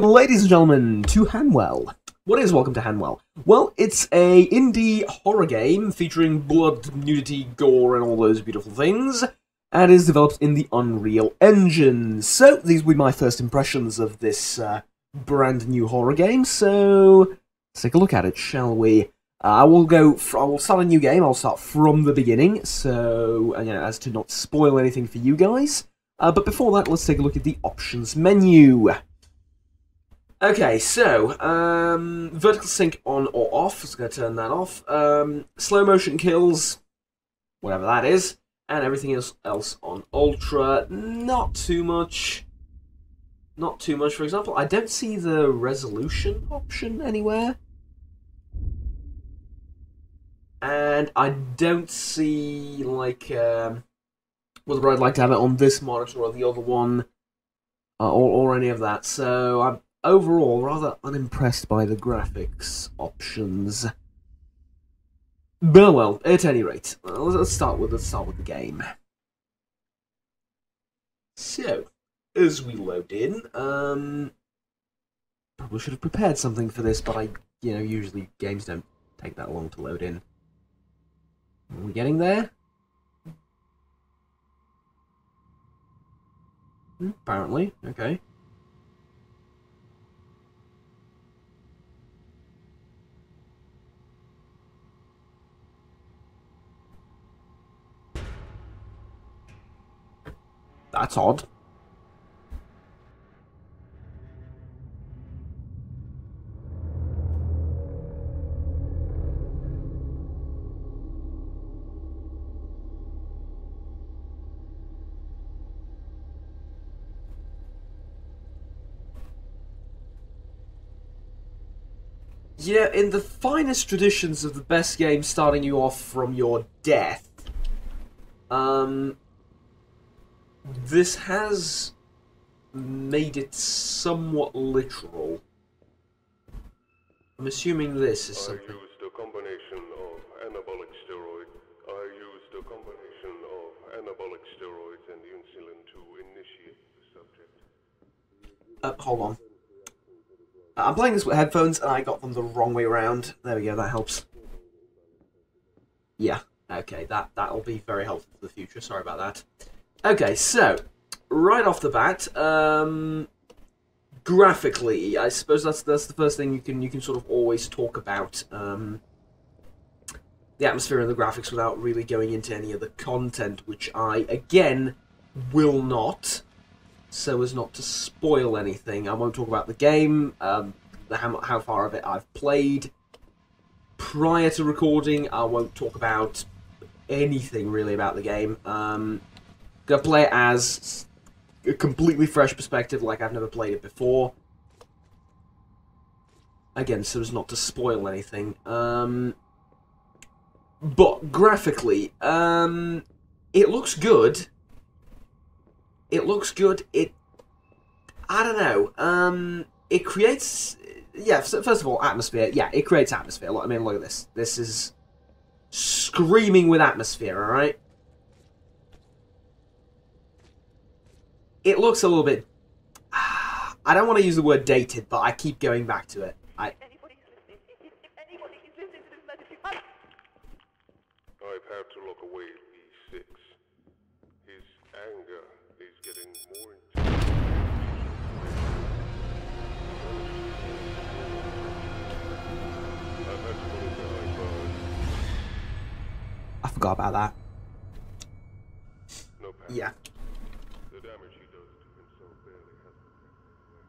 Ladies and gentlemen, to Hanwell. What is Welcome to Hanwell? Well, it's a indie horror game featuring blood, nudity, gore, and all those beautiful things, and is developed in the Unreal Engine. So, these will be my first impressions of this brand new horror game, so let's take a look at it, shall we? I will start a new game, I'll start from the beginning, so, as to not spoil anything for you guys. But before that, let's take a look at the options menu. Okay, so, vertical sync on or off, just going to turn that off. Slow motion kills, whatever that is, and everything else on ultra. Not too much. Not too much, for example. I don't see the resolution option anywhere. And I don't see, like, whether I'd like to have it on this monitor or the other one, or any of that. So, I'm overall rather unimpressed by the graphics options. But well, at any rate, let's start with the game. So, as we load in, probably should have prepared something for this, but usually games don't take that long to load in. Are we getting there? Apparently, okay. That's odd. Yeah, in the finest traditions of the best game starting you off from your death, this has made it somewhat literal. I'm assuming this is something. I used a combination of anabolic steroids. And insulin to initiate the subject. Hold on. I'm playing this with headphones, and I got them the wrong way around. There we go, that helps. Yeah, okay, that'll be very helpful for the future. Sorry about that. Okay, so, right off the bat, graphically, I suppose that's the first thing you can sort of always talk about. The atmosphere and the graphics without really going into any of the content, which I, again, will not, so as not to spoil anything. I won't talk about the game, how far of it I've played. Prior to recording, I won't talk about anything really about the game. Gonna play it as a completely fresh perspective, like I've never played it before. Again, so as not to spoil anything. But graphically, it looks good. It looks good. I don't know. It creates, yeah. First of all, atmosphere. Yeah, it creates atmosphere. I mean, look at this. This is screaming with atmosphere. All right. It looks a little bit. I don't want to use the word dated, but I keep going back to it. I've had to look away at B6. His anger is getting more intense. I've had to put him behind bars. I forgot about that. No panic. Yeah. The damage he does to himself barely has the effect anyway.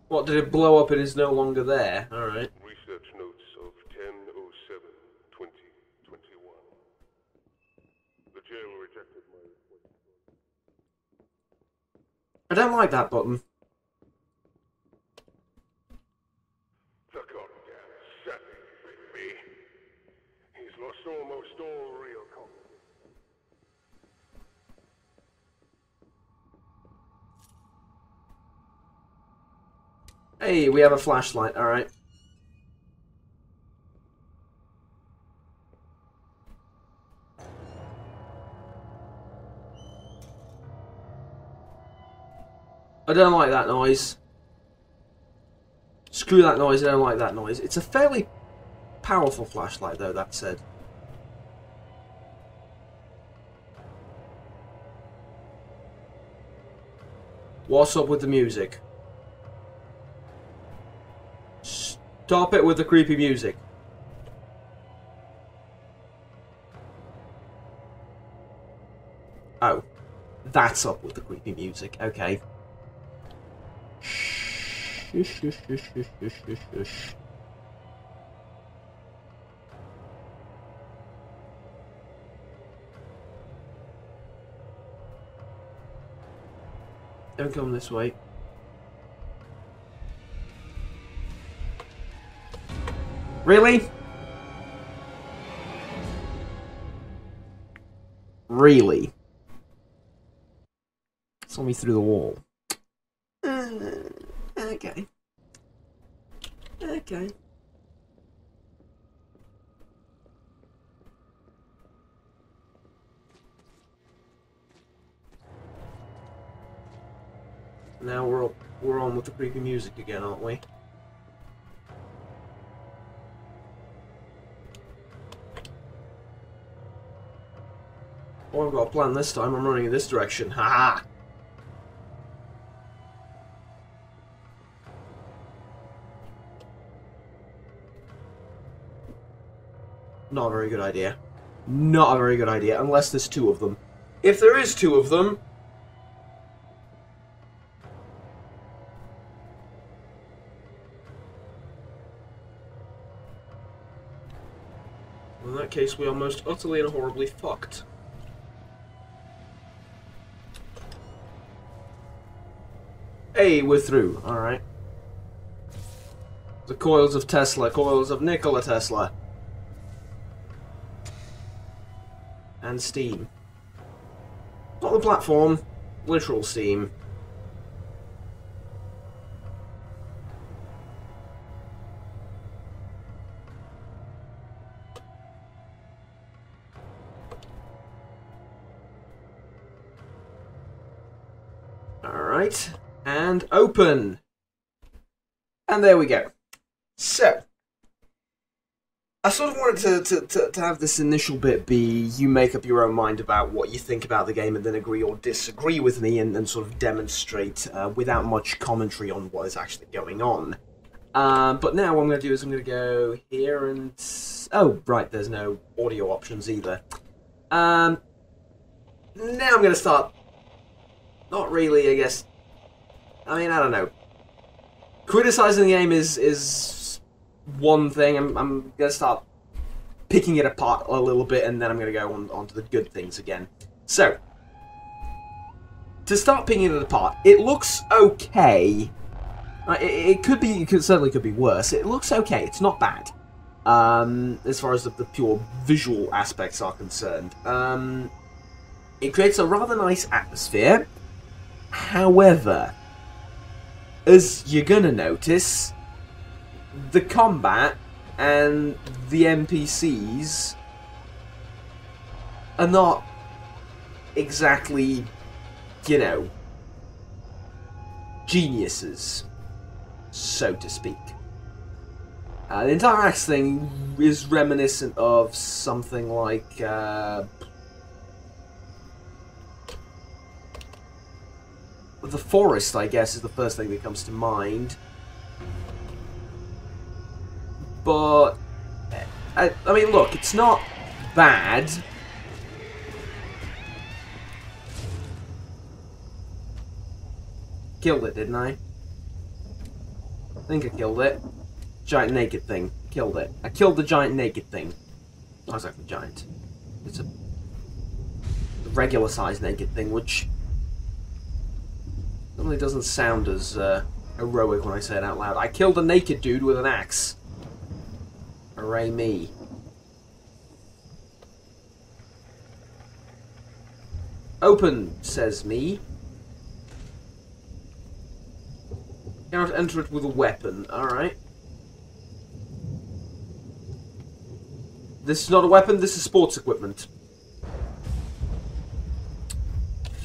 What, did it blow up and is no longer there? Alright. Research notes of 10/07/2021. The jail rejected my request. I don't like that button. The goddamn savage with me. He's lost almost all real confidence. Hey, we have a flashlight, alright. I don't like that noise. Screw that noise, I don't like that noise. It's a fairly powerful flashlight, though, that said. What's up with the music? Stop it with the creepy music. Oh. That's up with the creepy music. Okay. Shush, shush, shush, shush, shush, shush, shush. Don't come this way. Really? Really? Saw me through the wall. Okay. Okay. Now we're on with the creepy music again, aren't we? Oh, I've got a plan this time. I'm running in this direction. Haha! Not a very good idea. Not a very good idea, unless there's two of them. If there is two of them... in that case, we are most utterly and horribly fucked. Hey, we're through. Alright. The coils of Tesla, coils of Nikola Tesla. And steam. Not the platform, literal steam. Alright, and open. And there we go. So, I sort of wanted to have this initial bit be you make up your own mind about what you think about the game and then agree or disagree with me and sort of demonstrate without much commentary on what is actually going on. But now what I'm going to do is I'm going to go here and... oh, right, there's no audio options either. Now I'm going to start... not really, I guess... I mean, I don't know. Criticizing the game is one thing. I'm going to start picking it apart a little bit, and then I'm going to go on to the good things again. So, to start picking it apart, it looks okay. It certainly could be worse. It looks okay. It's not bad. As far as the pure visual aspects are concerned. It creates a rather nice atmosphere. However, as you're gonna notice, the combat and the NPCs are not exactly, you know, geniuses, so to speak. The entire axe thing is reminiscent of something like The Forest, I guess, is the first thing that comes to mind. But, I mean, look, it's not bad. Killed it, didn't I? I think I killed it. Giant naked thing. Killed it. I killed the giant naked thing. Not exactly giant. It's a regular sized naked thing, which normally doesn't sound as heroic when I say it out loud. I killed a naked dude with an axe. Hooray me. Open, says me. Cannot enter it with a weapon. Alright. This is not a weapon, this is sports equipment.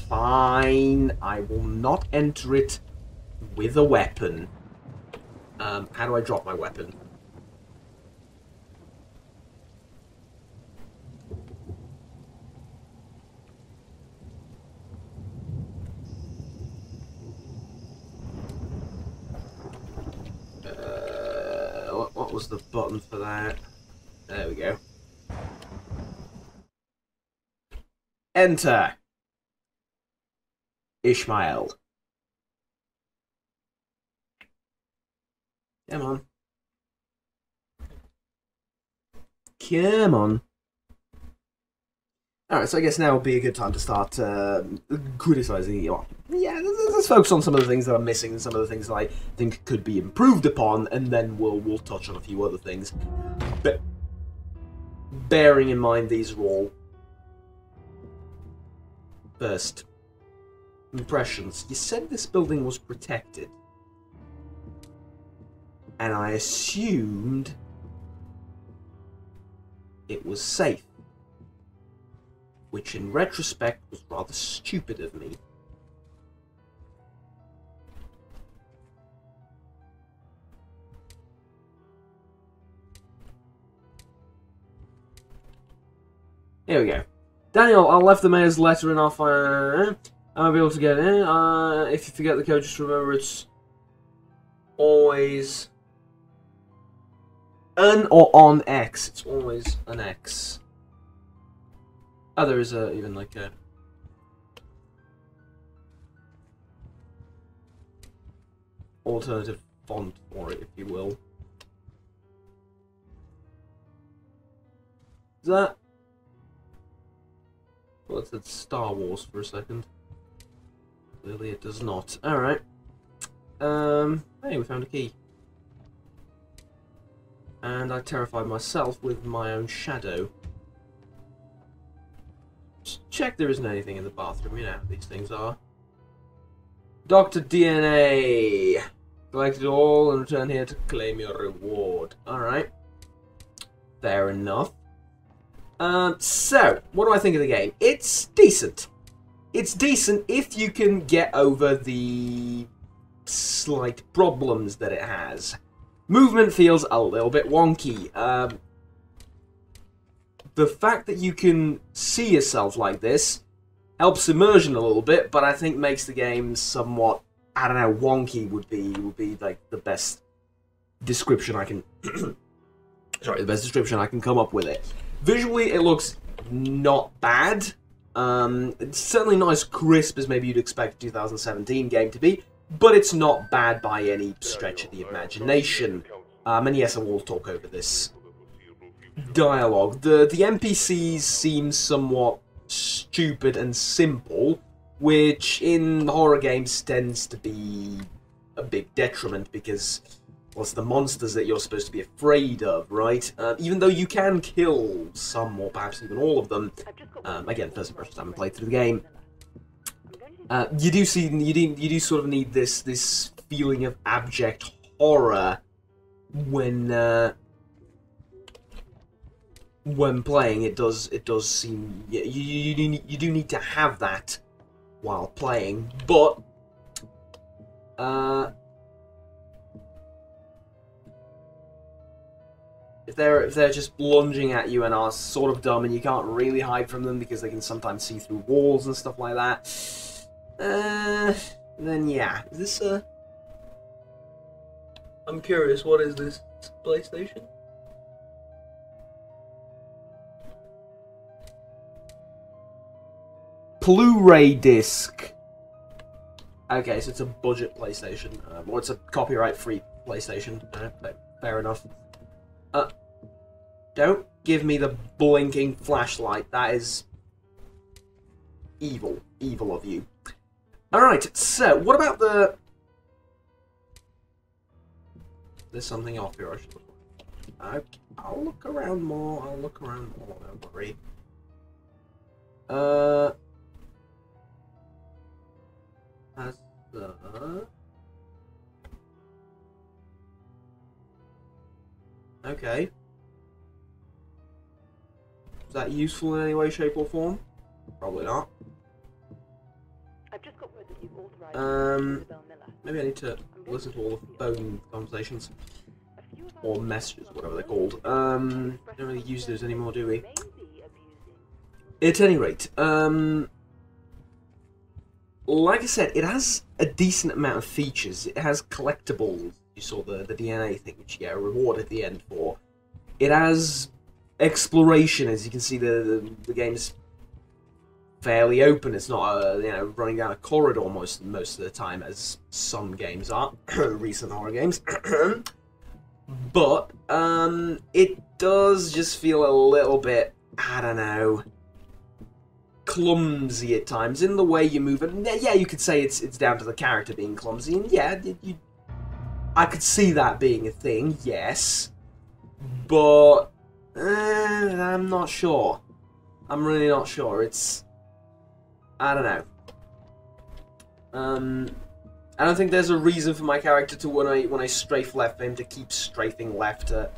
Fine. I will not enter it with a weapon. How do I drop my weapon? What was the button for that? There we go. Enter. Ishmael. Come on. Come on. Alright, so I guess now would be a good time to start criticising. Well, yeah, let's focus on some of the things that are missing and some of the things that I think could be improved upon, and then we'll touch on a few other things. But bearing in mind these are all first impressions. You said this building was protected, and I assumed it was safe. Which, in retrospect, was rather stupid of me. Here we go. Daniel, I left the mayor's letter in our file. I'll be able to get it in. If you forget the code, just remember it's always an or on X. It's always an X. Oh, there is even like a alternative font for it, if you will. Is that? Well, it said Star Wars for a second. Clearly it does not. Alright. Hey, we found a key. And I terrified myself with my own shadow. Just check there isn't anything in the bathroom. You know how these things are. Dr. DNA! Collect it all and return here to claim your reward. Alright. Fair enough. So, what do I think of the game? It's decent. It's decent if you can get over the slight problems that it has. Movement feels a little bit wonky. The fact that you can see yourself like this helps immersion a little bit, but I think makes the game somewhat, I don't know, wonky would be like the best description I can sorry, the best description I can come up with it. Visually it looks not bad. It's certainly not as crisp as maybe you'd expect a 2017 game to be, but it's not bad by any stretch of the imagination. And yes, I will talk over this dialogue. The NPCs seem somewhat stupid and simple, which in horror games tends to be a big detriment because, well, it's the monsters that you're supposed to be afraid of, right? Even though you can kill some, or perhaps even all of them. Again, first impressions, I haven't played through the game. You do sort of need this feeling of abject horror when playing. It does seem you do need to have that while playing, but if they're just lunging at you and are sort of dumb and you can't really hide from them because they can sometimes see through walls and stuff like that, then yeah, is this I'm curious, what is this PlayStation? Blu-ray disc. Okay, so it's a budget PlayStation, or it's a copyright-free PlayStation. Fair enough. Don't give me the blinking flashlight. That is evil. Evil of you. Alright, so, what about the... There's something off here I should look for. Okay, I'll look around more. Don't worry. Has the... Okay. Is that useful in any way, shape, or form? Probably not. I've just got word that you've authorized Isabel Miller. Maybe I need to listen to all the phone conversations. Or messages, whatever they're called. Don't really use those anymore, do we? At any rate, like I said, it has a decent amount of features. It has collectibles. You saw the DNA thing, which you get a reward at the end for. It has exploration, as you can see. The game's fairly open. It's not you know, running down a corridor most of the time, as some games are, recent horror games. But it does just feel a little bit, I don't know, clumsy at times in the way you move. And yeah, you could say it's down to the character being clumsy, and yeah, I could see that being a thing, yes. But I'm not sure. I'm really not sure. It's, I don't know. I don't think there's a reason for my character to, when I strafe left, for him to keep strafing left a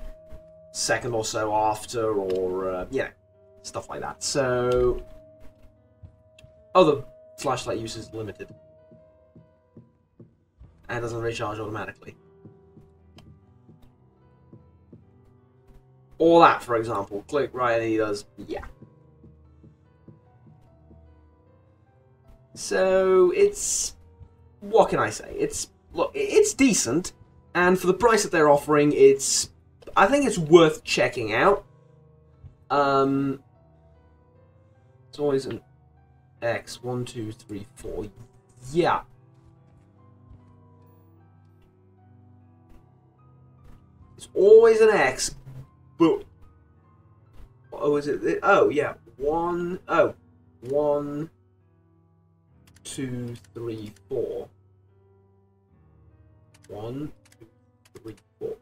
second or so after, or yeah, stuff like that. So, the flashlight use is limited and doesn't recharge automatically. Or that, for example, click right and he does, yeah. So it's, what can I say? Look, it's decent, and for the price that they're offering, I think it's worth checking out. It's always an X, 1, 2, 3, 4. Yeah. It's always an X, but oh, is it? Oh, yeah. 1, 2, 3, 4. 1, 2, 3, 4.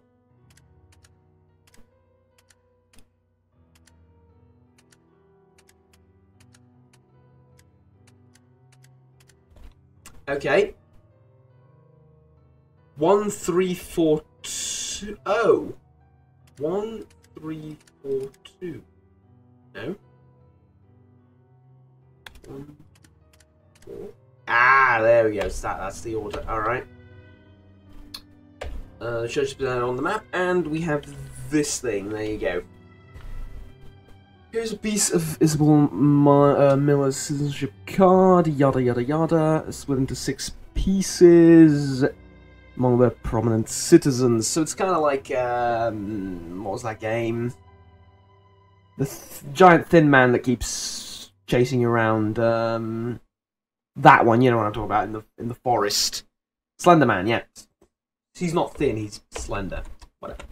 Okay. 1, 3, 4, 2. Oh. 1, 3, 4, 2. No. 1, 4. Ah, there we go. That's the order. All right. The church has been added on the map, and we have this thing. There you go. Here's a piece of Isabel Miller's citizenship card. Yada yada yada. Split into 6 pieces among the prominent citizens. So it's kind of like what was that game? The giant thin man that keeps chasing you around. That one, you know what I'm talking about, in the forest. Slender Man, yeah. He's not thin, he's slender. Whatever.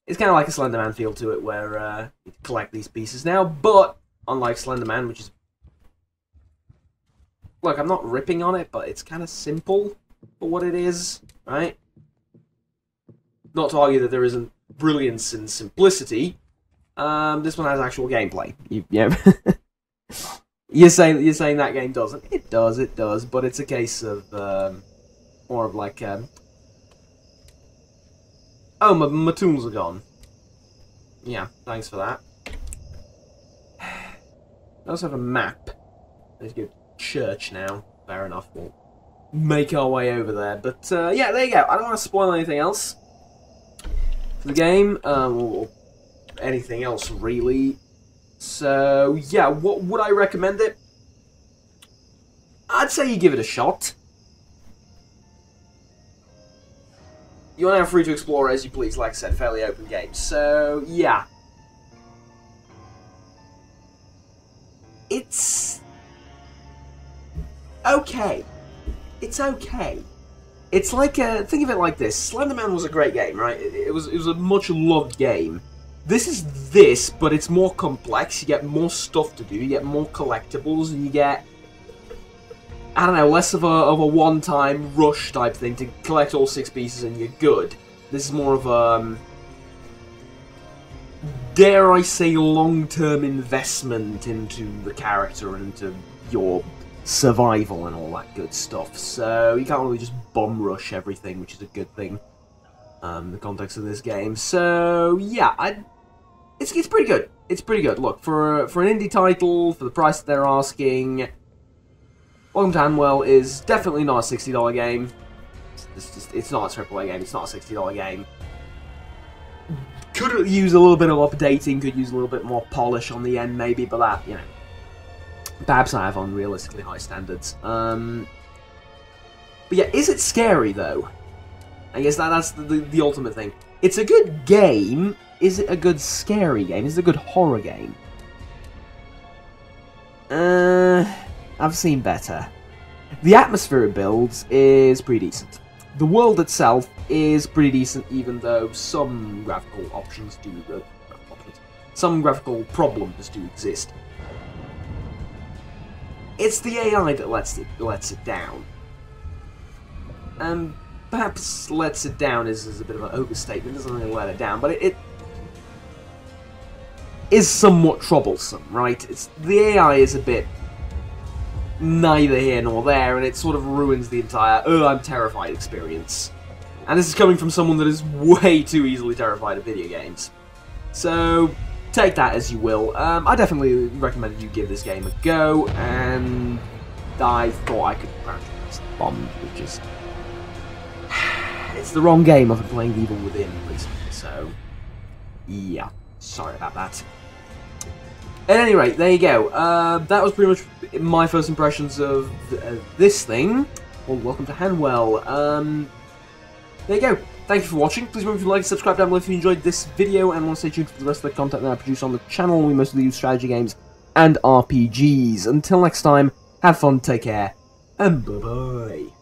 It's kind of like a Slender Man feel to it, where you collect these pieces now, but unlike Slender Man, which is... Look, I'm not ripping on it, but it's kind of simple for what it is, right? Not to argue that there isn't brilliance in simplicity. This one has actual gameplay. Yeah. You're saying that game doesn't? It does, but it's a case of more of like oh, my tools are gone. Yeah, thanks for that. I also have a map. Let's go to church now. Fair enough, we'll make our way over there. But yeah, there you go. I don't want to spoil anything else for the game, or anything else really. So yeah, what would I recommend it? I'd say you give it a shot. You're now free to explore as you please, like I said, fairly open game. So yeah, it's okay. It's okay. It's like think of it like this: Slender Man was a great game, right? It was a much loved game. This is this, but it's more complex. You get more stuff to do. You get more collectibles, and you get, I don't know, less of a one-time rush type thing to collect all 6 pieces and you're good. This is more of a, dare I say, long-term investment into the character and into your survival and all that good stuff. So you can't really just bum rush everything, which is a good thing. the context of this game. So yeah, it's pretty good. It's pretty good. Look, for an indie title, for the price that they're asking, Welcome to Hanwell is definitely not a $60 game. It's not a AAA game. It's not a $60 game. Could use a little bit of updating. Could use a little bit more polish on the end, maybe. But that, you know, perhaps I have unrealistically high standards. But yeah, is it scary though? I guess that's the ultimate thing. It's a good game. Is it a good scary game? Is it a good horror game? I've seen better. The atmosphere it builds is pretty decent. The world itself is pretty decent, even though some graphical options do... some graphical problems do exist. It's the AI that lets it down. Perhaps lets it down is a bit of an overstatement, doesn't really let it down, but it is somewhat troublesome, right? The AI is a bit neither here nor there, and it sort of ruins the entire I'm terrified experience. And this is coming from someone that is way too easily terrified of video games. So, take that as you will. I definitely recommend you give this game a go, and I thought I could practice bombed, which is... it's the wrong game. I've been playing Evil Within recently, so... yeah, sorry about that. At any rate, there you go. That was pretty much my first impressions of this thing. Well, welcome to Hanwell. There you go. Thank you for watching. Please remember to like and subscribe down below if you enjoyed this video and want to stay tuned for the rest of the content that I produce on the channel. We mostly use strategy games and RPGs. Until next time, have fun, take care, and bye-bye.